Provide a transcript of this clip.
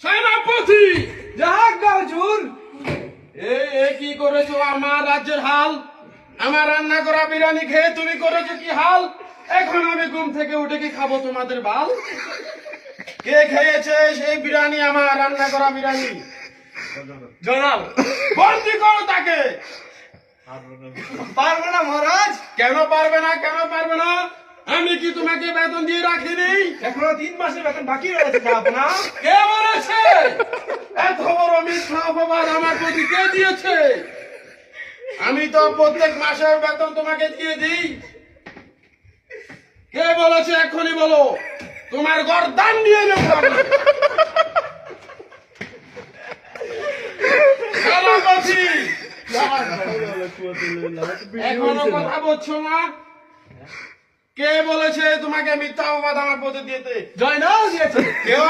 সেনাপতি জাহাঙ্গা হুজুর। এ কি করেছো আমার রাজ্যের হাল? আমার রান্না করা বিরিয়ানি খেয়ে তুমি করেছো কি হাল? এখন আমি ঘুম থেকে উঠে কি খাবো তোমাদের বাল? কে খেয়েছে সেই বিরিয়ানি, আমার রান্না করা বিরিয়ানি? জনাব বন্দি করো তাকে। পারবো না মহারাজ, কেন পারবে না, কেন পারবে না? আমি কি তোমাকে বেতন দিয়ে রাখিনি? এখনো 3 মাসের বেতন বাকি রয়েছে জাহাপনা। কে বলেছে? এত বড় মিথ্যা অপবাদ আমার প্রতি কে দিয়েছে? আমি তো প্রত্যেক মাসের বেতন তোমাকে দিয়ে দিই। কে বলেছে এক্ষুনি বলো, তোমার গর্দান নিয়ে নেব আমি। সেনাপতি, এখনো কথা বলছো না? কে বলেছে তোমাকে মিথ্যা অপবাদ আমার প্রতি দিতে? জয়নাল দিয়েছে। কেউ